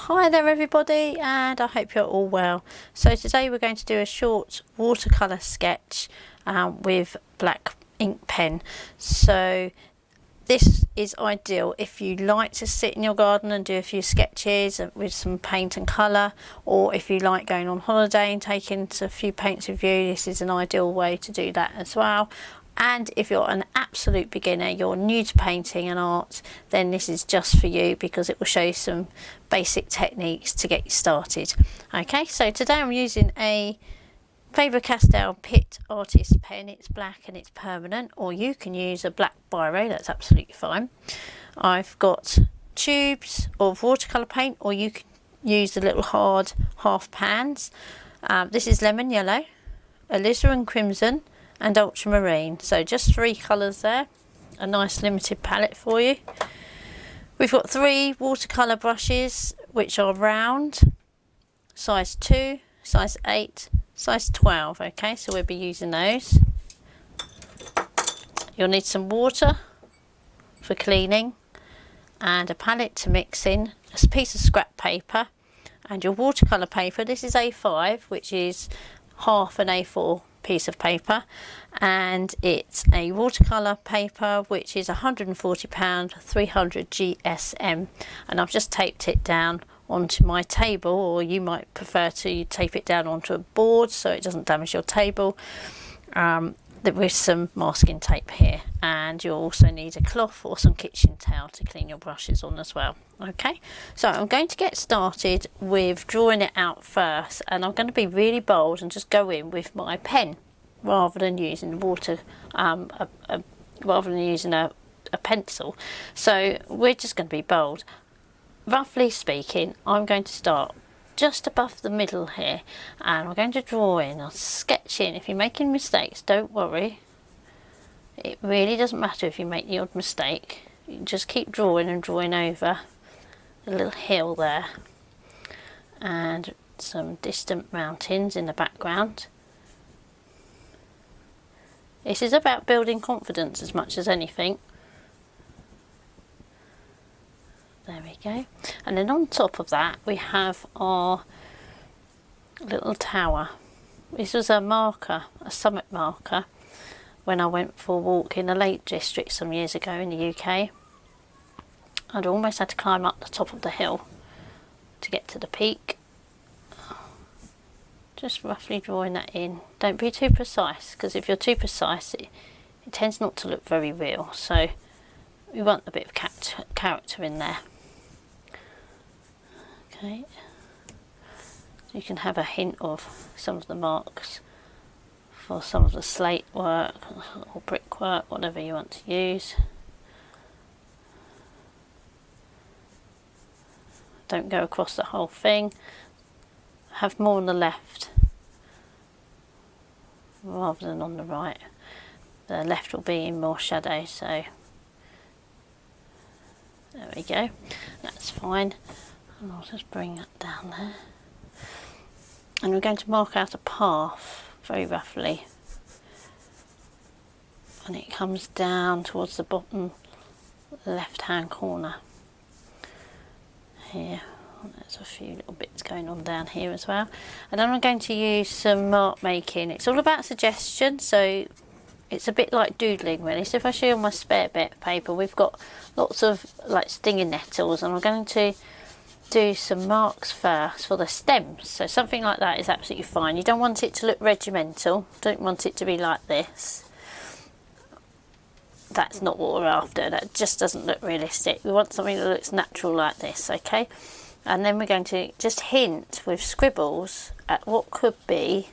Hi there everybody, and I hope you're all well. So today we're going to do a short watercolour sketch with black ink pen. So this is ideal if you like to sit in your garden and do a few sketches with some paint and colour, or if you like going on holiday and taking a few paints with you. This is an ideal way to do that as well. And if you're an absolute beginner, you're new to painting and art, then this is just for you, because it will show you some basic techniques to get you started. Okay, so today I'm using a Faber-Castell Pitt Artist pen. It's black and it's permanent, or you can use a black biro, that's absolutely fine. I've got tubes of watercolour paint, or you can use the little hard half pans. This is lemon yellow, alizarin crimson and ultramarine, so just 3 colours there, a nice limited palette for you. We've got 3 watercolour brushes which are round, size 2, size 8, size 12. Okay, so we'll be using those. You'll need some water for cleaning and a palette to mix in, a piece of scrap paper and your watercolour paper. This is A5, which is half an A4 piece of paper, and it's a watercolour paper which is £140, 300 GSM, and I've just taped it down onto my table, or you might prefer to tape it down onto a board so it doesn't damage your table, with some masking tape here. And you'll also need a cloth or some kitchen towel to clean your brushes on as well. Okay, so I'm going to get started with drawing it out first, and I'm going to be really bold and just go in with my pen rather than using water, rather than using a pencil. So we're just going to be bold. Roughly speaking, I'm going to start just above the middle here, and I'm going to draw in, I'll sketch in. If you're making mistakes, don't worry. It really doesn't matter if you make the odd mistake. You just keep drawing and drawing over a little hill there and some distant mountains in the background. This is about building confidence as much as anything. There we go. And then on top of that we have our little tower. This was a marker, a summit marker, when I went for a walk in the Lake District some years ago in the UK. I'd almost had to climb up the top of the hill to get to the peak. Just roughly drawing that in. Don't be too precise, because if you're too precise it tends not to look very real, so we want a bit of character in there. Okay, so you can have a hint of some of the marks for some of the slate work or brickwork, whatever you want to use. Don't go across the whole thing. Have more on the left rather than on the right. The left will be in more shadow, so there we go, that's fine. And I'll just bring that down there, and we're going to mark out a path very roughly, and it comes down towards the bottom left hand corner here. There's a few little bits going on down here as well. And then I'm going to use some mark making. It's all about suggestion, so it's a bit like doodling really. So if I show you my spare bit of paper, we've got lots of like stinging nettles, and I'm going to do some marks first for the stems. So something like that is absolutely fine. You don't want it to look regimental, don't want it to be like this. That's not what we're after, that just doesn't look realistic. We want something that looks natural like this. Okay, and then we're going to just hint with scribbles at what could be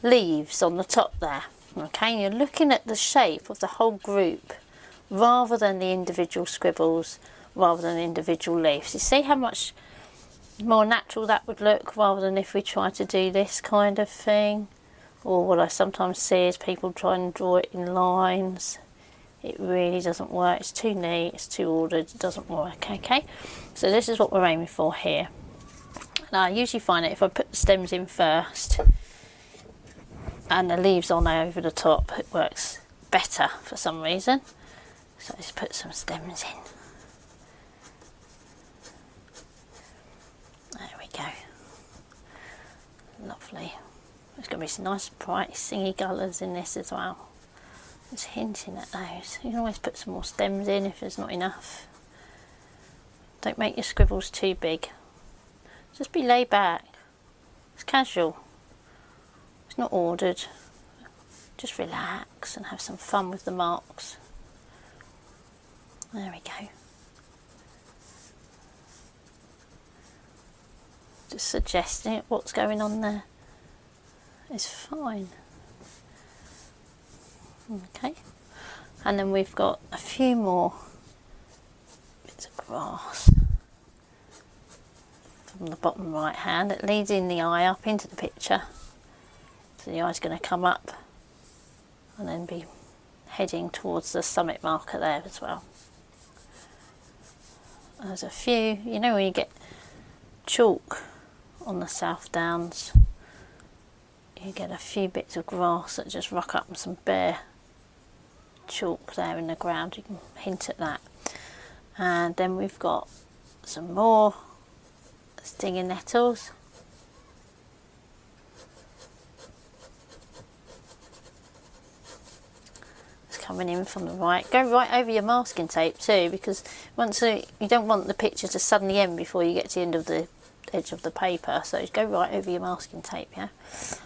leaves on the top there. Okay, you're looking at the shape of the whole group rather than the individual scribbles, rather than individual leaves. You see how much more natural that would look, rather than if we try to do this kind of thing, or what I sometimes see is people try and draw it in lines. It really doesn't work. It's too neat, it's too ordered, it doesn't work. Okay, so this is what we're aiming for here. Now I usually find that if I put the stems in first and the leaves on over the top, it works better for some reason. So let's put some stems in. to be some nice bright singy colours in this as well. Just hinting at those. You can always put some more stems in if there's not enough. Don't make your scribbles too big. Just be laid back. It's casual. It's not ordered. Just relax and have some fun with the marks. There we go. Just suggesting it, what's going on there is fine. Okay, and then we've got a few more bits of grass from the bottom right hand that leads in the eye up into the picture. So the eye's going to come up and then be heading towards the summit marker there as well. There's a few, you know when you get chalk on the South Downs, you get a few bits of grass that just rock up and some bare chalk there in the ground. You can hint at that. And then we've got some more stinging nettles. It's coming in from the right. Go right over your masking tape too, because you don't want the picture to suddenly end before you get to the end of the edge of the paper, so go right over your masking tape, yeah.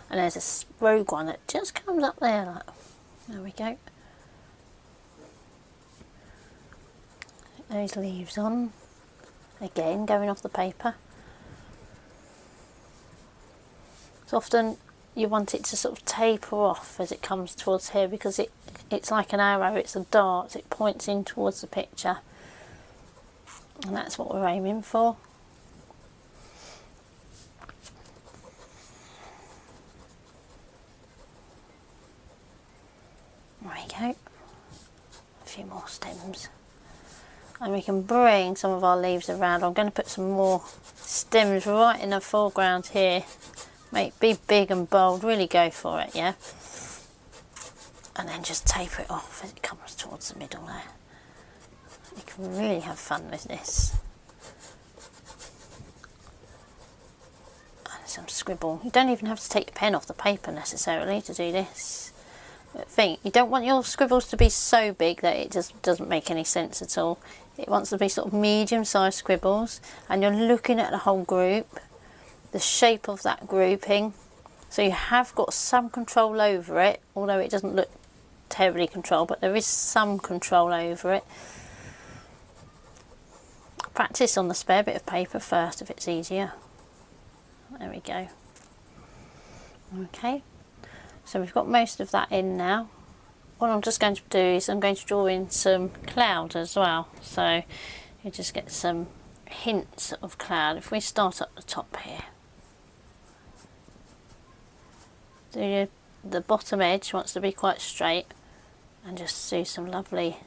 And there's a rogue one that just comes up there, like, there we go. Those leaves on again, going off the paper. So often you want it to sort of taper off as it comes towards here, because it's like an arrow, it's a dart, it points in towards the picture, and that's what we're aiming for. There we go, a few more stems, and we can bring some of our leaves around. I'm going to put some more stems right in the foreground here. Be big and bold, really go for it, yeah, and then just taper it off as it comes towards the middle there. You can really have fun with this. And some scribble. You don't even have to take the pen off the paper necessarily to do this. You don't want your scribbles to be so big that it just doesn't make any sense at all. It wants to be sort of medium-sized scribbles, and you're looking at the whole group, the shape of that grouping, so you have got some control over it, although it doesn't look terribly controlled, but there is some control over it. Practice on the spare bit of paper first if it's easier. There we go. Okay. So we've got most of that in now. What I'm just going to do is I'm going to draw in some cloud as well. So you just get some hints of cloud. If we start at the top here. So the bottom edge wants to be quite straight, and just do some lovely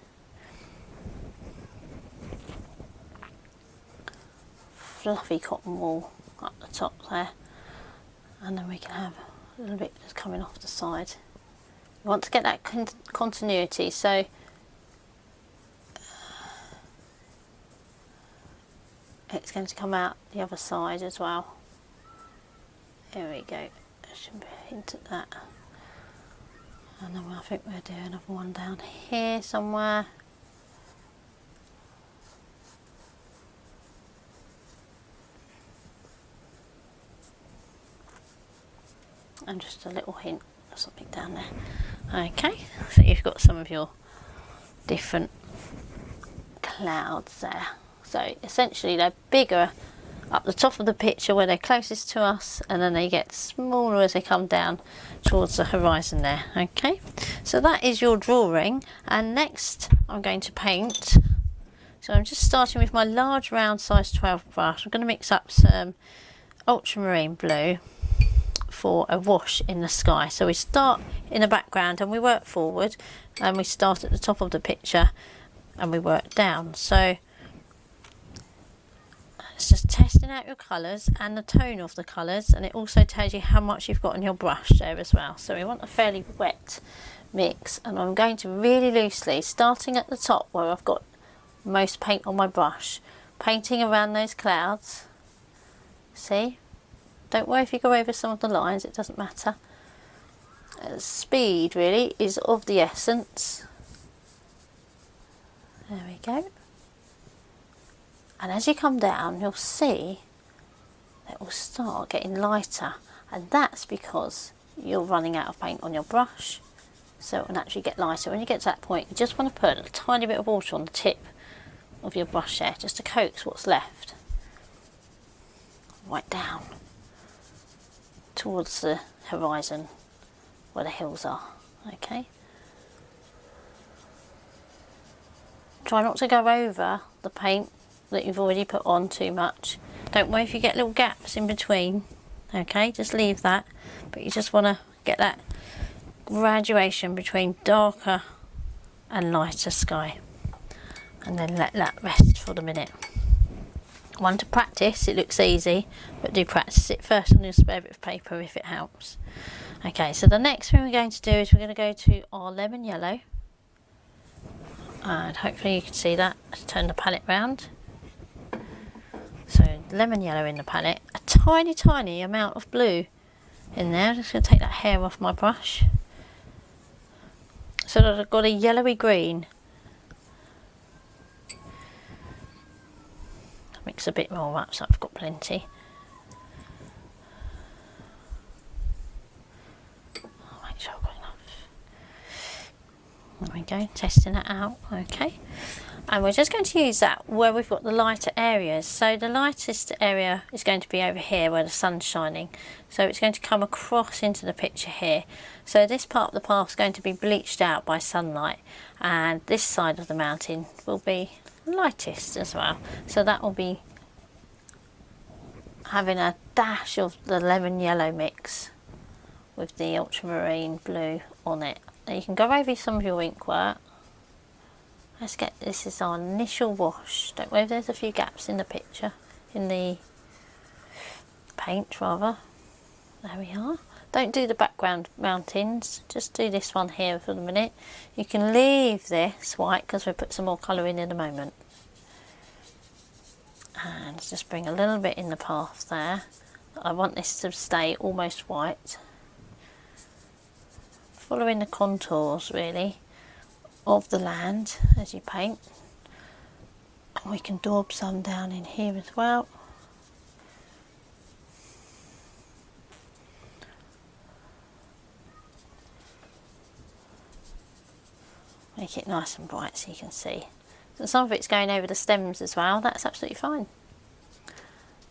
fluffy cotton wool up the top there. And then we can have a little bit just coming off the side. You want to get that continuity, so it's going to come out the other side as well. There we go. I should hint at that. And then I think we'll do another one down here somewhere. And just a little hint of something down there. Okay, so you've got some of your different clouds there. So essentially they're bigger up the top of the picture where they're closest to us, and then they get smaller as they come down towards the horizon there. Okay, so that is your drawing, and next I'm going to paint. So I'm just starting with my large round size 12 brush. I'm going to mix up some ultramarine blue for a wash in the sky. So we start in the background and we work forward, and we start at the top of the picture and we work down. So it's just testing out your colours and the tone of the colours, and it also tells you how much you've got on your brush there as well. So we want a fairly wet mix, and I'm going to really loosely, starting at the top where I've got most paint on my brush, painting around those clouds. See? Don't worry if you go over some of the lines, it doesn't matter. Speed really is of the essence. There we go. And as you come down, you'll see it will start getting lighter, and that's because you're running out of paint on your brush, so it will naturally get lighter. When you get to that point, you just want to put a tiny bit of water on the tip of your brush there, just to coax what's left right down towards the horizon where the hills are. Okay. Try not to go over the paint that you've already put on too much. Don't worry if you get little gaps in between. Okay, just leave that, but you just want to get that graduation between darker and lighter sky, and then let that rest for the minute. One, to practice, it looks easy, but do practice it first on your spare bit of paper if it helps. Okay, so the next thing we're going to do is we're going to go to our lemon yellow, and hopefully you can see that. Turn the palette round. So lemon yellow in the palette, a tiny amount of blue in there. I'm just going to take that hair off my brush so that I've got a yellowy green. Mix a bit more up so I've got plenty. I'll make sure I've got enough. There we go, testing it out. Okay. And we're just going to use that where we've got the lighter areas. So the lightest area is going to be over here where the sun's shining. So it's going to come across into the picture here. So this part of the path is going to be bleached out by sunlight, and this side of the mountain will be lightest as well. So that will be having a dash of the lemon yellow mix with the ultramarine blue on it. Now you can go over some of your ink work. Let's get, this is our initial wash. Don't worry if there's a few gaps in the picture, in the paint rather. There we are. Don't do the background mountains, just do this one here for the minute. You can leave this white because we'll put some more colour in a moment. And just bring a little bit in the path there. I want this to stay almost white. Following the contours really of the land as you paint. And we can daub some down in here as well. Make it nice and bright so you can see. So some of it's going over the stems as well, that's absolutely fine.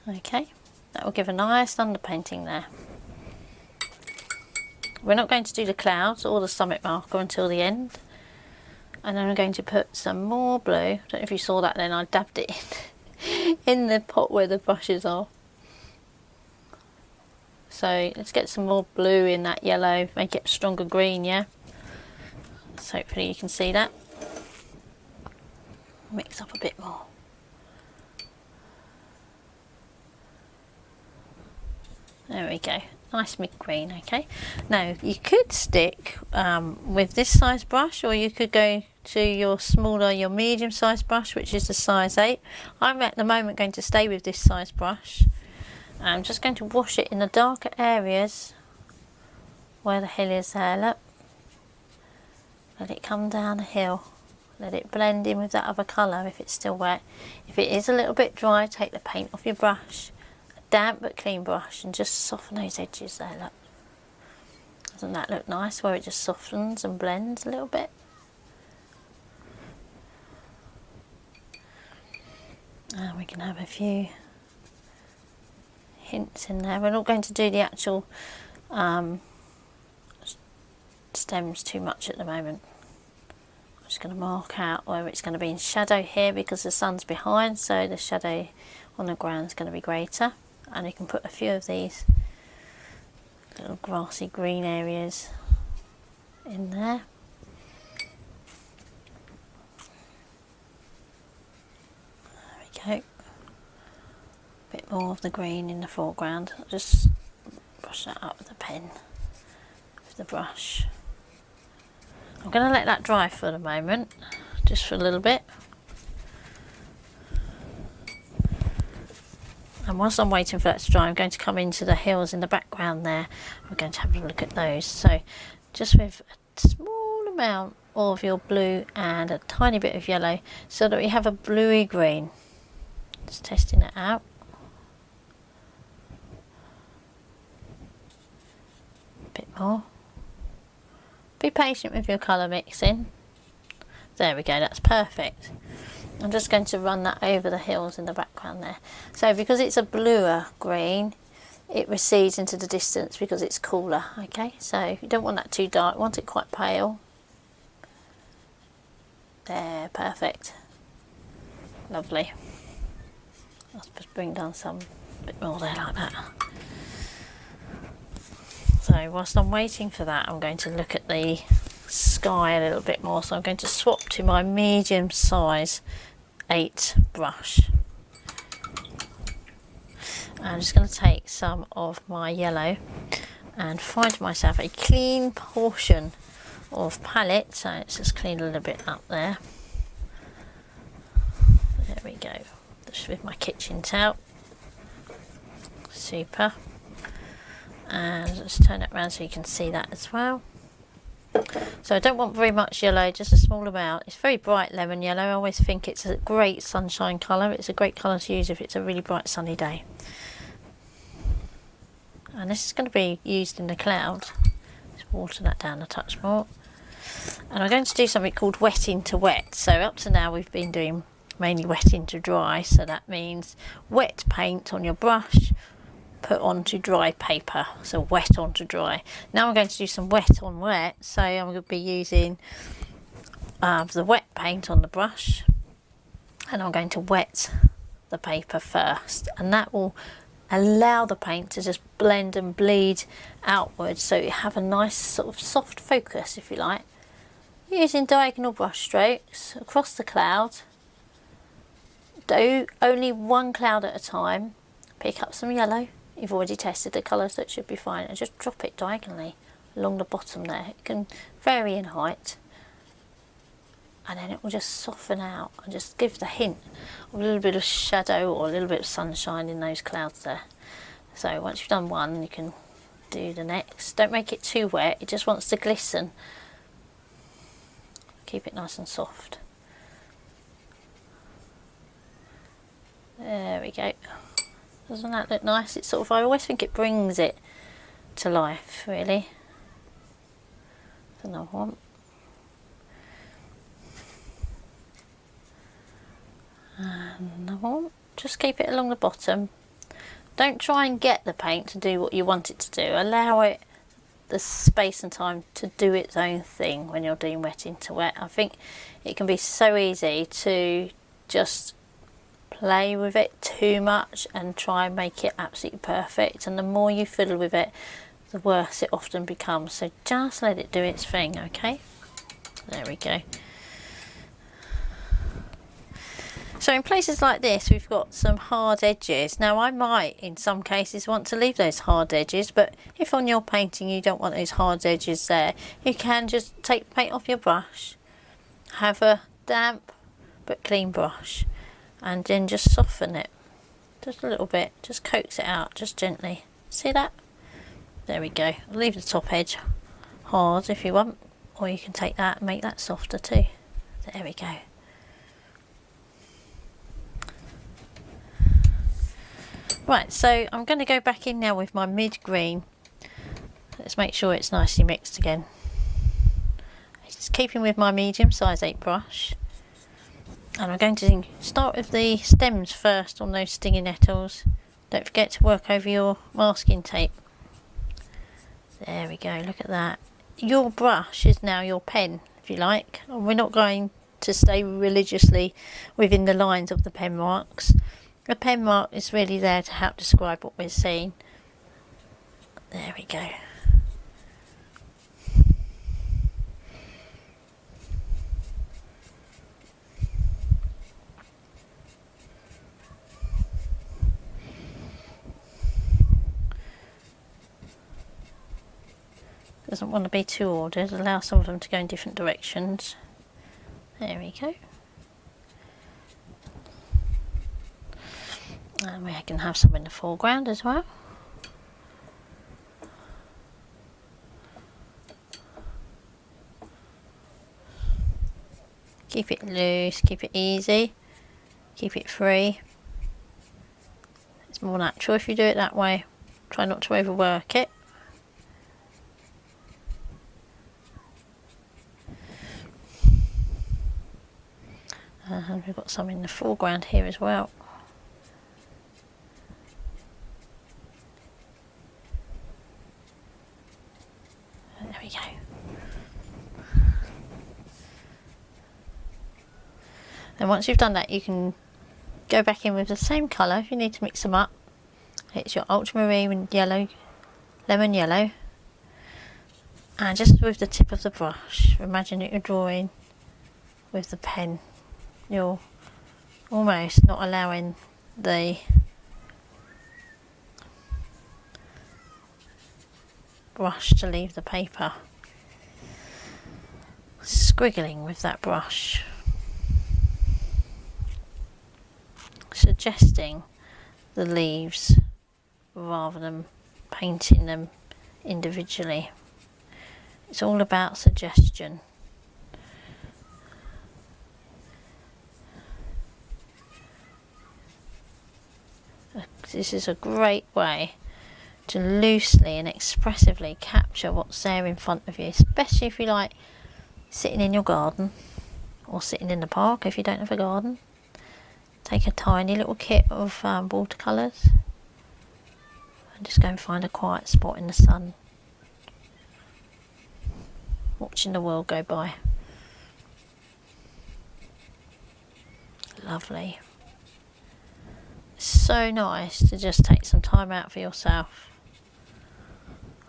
Okay, that will give a nice underpainting there. We're not going to do the clouds or the summit marker until the end. And then I'm going to put some more blue. I don't know if you saw that then, I dabbed it in the pot where the brushes are. So let's get some more blue in that yellow, make it a stronger green, yeah? So hopefully you can see that. Mix up a bit more. There we go, nice mid-green. Okay, now you could stick with this size brush, or you could go to your smaller, your medium size brush, which is the size 8. I'm at the moment going to stay with this size brush. I'm just going to wash it in the darker areas where the hill is there, look. Let it come down the hill. Let it blend in with that other colour if it's still wet. If it is a little bit dry, take the paint off your brush. A damp but clean brush, and just soften those edges there, look. Doesn't that look nice where it just softens and blends a little bit? And we can have a few hints in there. We're not going to do the actual stems too much at the moment. I'm just going to mark out where it's going to be in shadow here because the sun's behind, so the shadow on the ground is going to be greater. And you can put a few of these little grassy green areas in there. There we go. A bit more of the green in the foreground. I'll just brush that up with a pen, with the brush. I'm going to let that dry for the moment, just for a little bit. And whilst I'm waiting for that to dry, I'm going to come into the hills in the background there. We're going to have a look at those. So just with a small amount of your blue and a tiny bit of yellow, so that we have a bluey green. Just testing it out. A bit more. Be patient with your colour mixing. There we go, that's perfect. I'm just going to run that over the hills in the background there. So because it's a bluer green, it recedes into the distance because it's cooler. Okay, so you don't want that too dark, you want it quite pale. There, perfect. Lovely. Let's just bring down some bit more there like that. So whilst I'm waiting for that, I'm going to look at the sky a little bit more. So I'm going to swap to my medium size 8 brush. I'm just going to take some of my yellow and find myself a clean portion of palette. So let's just clean a little bit up there. There we go. Just with my kitchen towel. Super. And let's turn it around so you can see that as well. So I don't want very much yellow, just a small amount. It's very bright lemon yellow. I always think it's a great sunshine colour. It's a great colour to use if it's a really bright sunny day. And this is going to be used in the cloud. Just water that down a touch more. And I'm going to do something called wet into wet. So up to now we've been doing mainly wet into dry. So that means wet paint on your brush, put onto dry paper, so wet onto dry. Now I'm going to do some wet on wet, so I'm going to be using the wet paint on the brush, and I'm going to wet the paper first, and that will allow the paint to just blend and bleed outwards, so you have a nice sort of soft focus, if you like. Using diagonal brush strokes across the cloud. Do only one cloud at a time. Pick up some yellow. You've already tested the colour, so it should be fine, and just drop it diagonally along the bottom there. It can vary in height, and then it will just soften out and just give the hint of a little bit of shadow or a little bit of sunshine in those clouds there. So once you've done one, you can do the next. Don't make it too wet, it just wants to glisten. Keep it nice and soft. There we go. Doesn't that look nice? It's sort of, I always think it brings it to life, really. Another one. And another one. Just keep it along the bottom. Don't try and get the paint to do what you want it to do. Allow it the space and time to do its own thing when you're doing wet into wet. I think it can be so easy to just play with it too much and try and make it absolutely perfect, and the more you fiddle with it, the worse it often becomes. So just let it do its thing. Okay, there we go. So in places like this, we've got some hard edges. Now I might in some cases want to leave those hard edges, but if on your painting you don't want those hard edges there, you can just take the paint off your brush, have a damp but clean brush, and then just soften it just a little bit, just coax it out just gently. See that? There we go. I'll leave the top edge hard if you want, or you can take that and make that softer too. There we go. Right, so I'm going to go back in now with my mid green. Let's make sure it's nicely mixed again. Just keeping with my medium size 8 brush. And I'm going to start with the stems first on those stinging nettles. Don't forget to work over your masking tape. There we go, look at that. Your brush is now your pen, if you like. And we're not going to stay religiously within the lines of the pen marks. The pen mark is really there to help describe what we're seeing. There we go. Doesn't want to be too ordered, allow some of them to go in different directions. There we go. And we can have some in the foreground as well. Keep it loose, keep it easy, keep it free. It's more natural if you do it that way. Try not to overwork it. And we've got some in the foreground here as well. There we go. And once you've done that, you can go back in with the same colour if you need to mix them up. It's your ultramarine yellow, lemon yellow, and just with the tip of the brush, imagine that you're drawing with the pen. You're almost not allowing the brush to leave the paper. Squiggling with that brush, suggesting the leaves rather than painting them individually. It's all about suggestion. This is a great way to loosely and expressively capture what's there in front of you, especially if you like sitting in your garden or sitting in the park if you don't have a garden. Take a tiny little kit of watercolours and just go and find a quiet spot in the sun, watching the world go by. Lovely. It's so nice to just take some time out for yourself.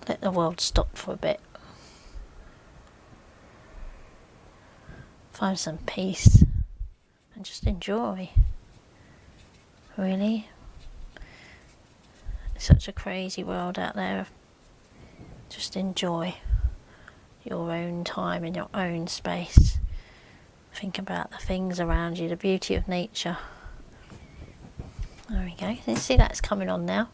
Let the world stop for a bit. Find some peace and just enjoy. Really. It's such a crazy world out there. Just enjoy your own time in your own space. Think about the things around you, the beauty of nature. There we go. You can see that's coming on now.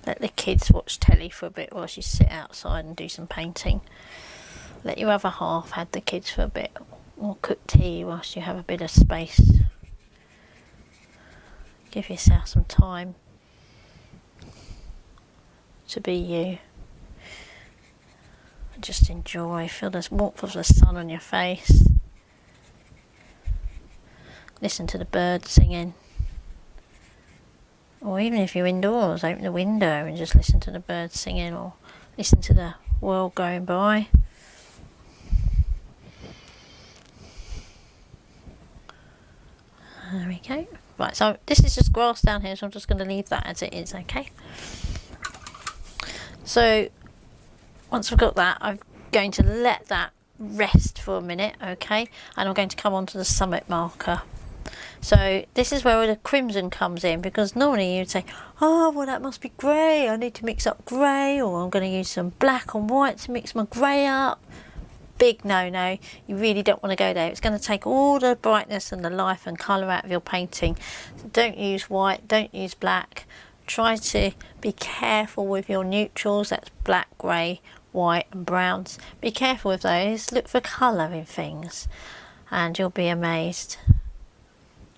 Let the kids watch telly for a bit whilst you sit outside and do some painting. Let your other half have the kids for a bit, or cook tea whilst you have a bit of space. Give yourself some time to be you. Just enjoy, feel the warmth of the sun on your face. Listen to the birds singing. Or even if you're indoors, open the window and just listen to the birds singing, or listen to the world going by. There we go. Right, so this is just grass down here, so I'm just going to leave that as it is, okay? So once I've got that, I'm going to let that rest for a minute, okay? And I'm going to come on to the summit marker. So this is where the crimson comes in, because normally you'd say, oh, well, that must be grey. I need to mix up grey, or I'm going to use some black and white to mix my grey up. Big no-no. You really don't want to go there. It's going to take all the brightness and the life and colour out of your painting. So don't use white, don't use black. Try to be careful with your neutrals. That's black, grey, white and browns. Be careful with those. Look for colour in things and you'll be amazed.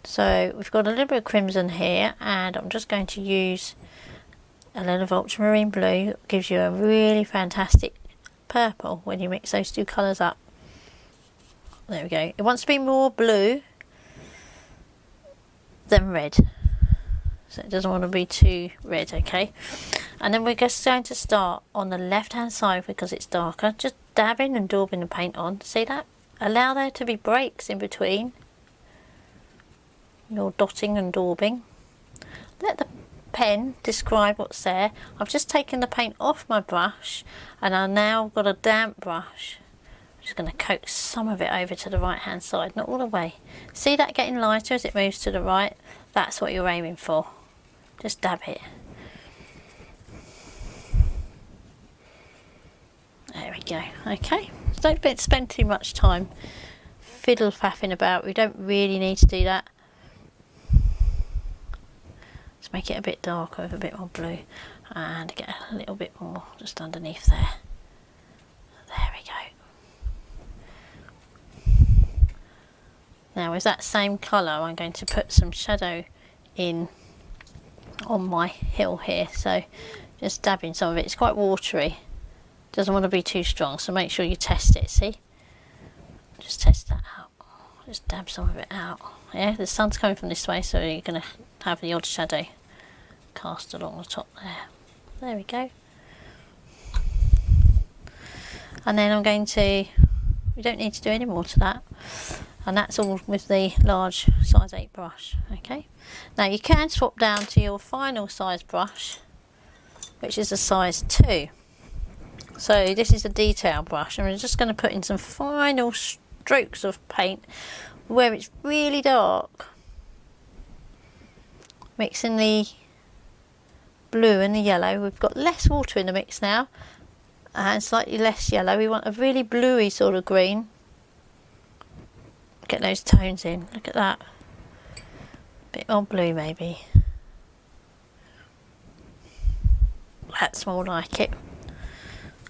So we've got a little bit of crimson here, and I'm just going to use a little of ultramarine blue. It gives you a really fantastic purple when you mix those two colours up. There we go. It wants to be more blue than red, so it doesn't want to be too red, okay? And then we're just going to start on the left hand side because it's darker, just dabbing and daubing the paint on. See that? Allow there to be breaks in between your dotting and daubing. Let the pen describe what's there. I've just taken the paint off my brush and I've now got a damp brush. I'm just going to coat some of it over to the right hand side, not all the way. See that getting lighter as it moves to the right? That's what you're aiming for. Just dab it. There we go. Okay, so don't spend too much time fiddle faffing about. We don't really need to do that. Just make it a bit darker with a bit more blue, and get a little bit more just underneath there. There we go. Now with that same colour I'm going to put some shadow in on my hill here, so just dabbing some of it. It's quite watery, doesn't want to be too strong, so make sure you test it. See, just test that out, just dab some of it out. Yeah, the sun's coming from this way, so you're going to have the odd shadow cast along the top there. There we go. And then I'm going to, we don't need to do any more to that, and that's all with the large size 8 brush. Okay, now you can swap down to your final size brush, which is a size 2. So this is a detail brush, and we're just going to put in some final strokes of paint where it's really dark, mixing the blue and the yellow. We've got less water in the mix now and slightly less yellow. We want a really bluey sort of green. Get those tones in, look at that, bit more blue maybe, that's more like it.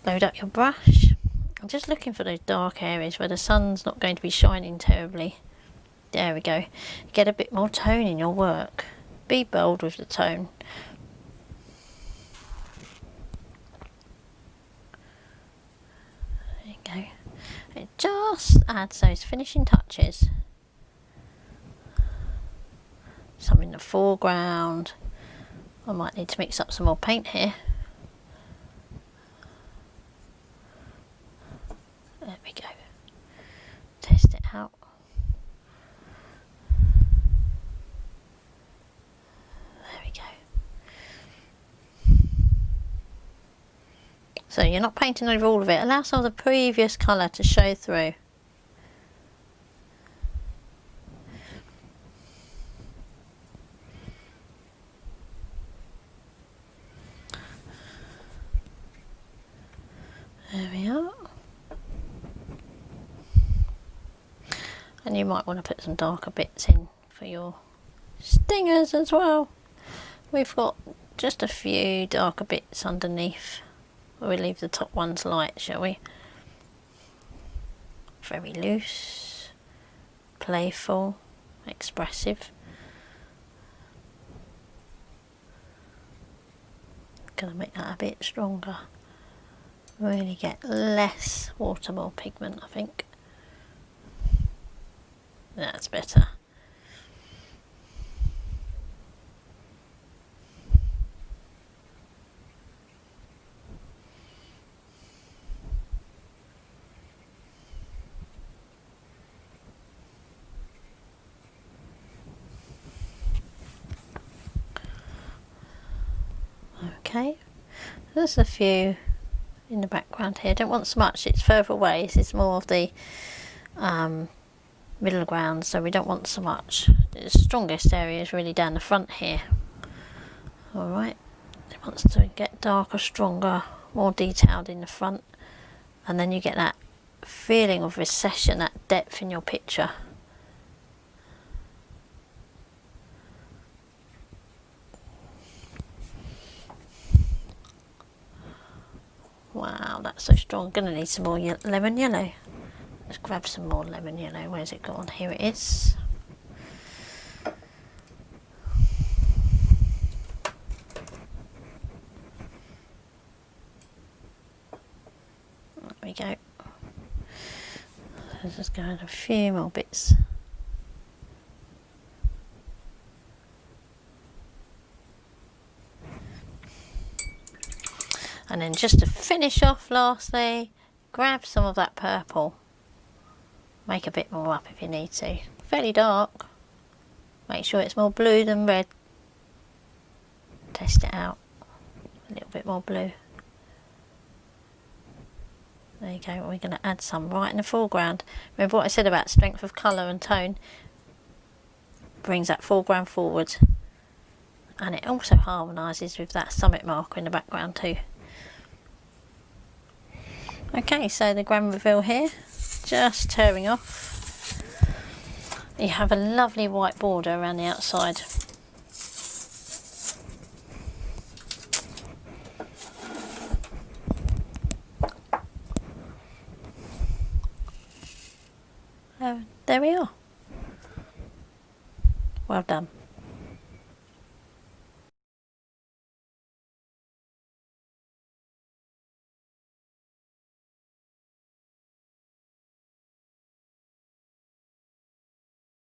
Load up your brush. I'm just looking for those dark areas where the sun's not going to be shining terribly. There we go. Get a bit more tone in your work. Be bold with the tone. There you go. It just adds those finishing touches. Some in the foreground. I might need to mix up some more paint here. There we go. Test it out. There we go. So you're not painting over all of it. Allow some of the previous colour to show through. There we are. And you might want to put some darker bits in for your stingers as well. We've got just a few darker bits underneath. We'll leave the top ones light, shall we? Very loose, playful, expressive. Gonna make that a bit stronger. Really get less water, more pigment, I think. That's better. Okay, there's a few in the background here. Don't want so much, it's further away. This is more of the middle ground, so we don't want so much. The strongest area is really down the front here. Alright, it wants to get darker, stronger, more detailed in the front, and then you get that feeling of recession, that depth in your picture. Wow, that's so strong. Gonna need some more lemon yellow. Let's grab some more lemon yellow. Where's it gone? Here it is. There we go. Let's just go in a few more bits. And then just to finish off lastly, grab some of that purple. Make a bit more up if you need to. Fairly dark. Make sure it's more blue than red. Test it out. A little bit more blue. There you go. We're going to add some right in the foreground. Remember what I said about strength of colour and tone? Brings that foreground forward. And it also harmonises with that summit marker in the background too. Okay, so the grand reveal here, just tearing off. You have a lovely white border around the outside. there we are. Well done.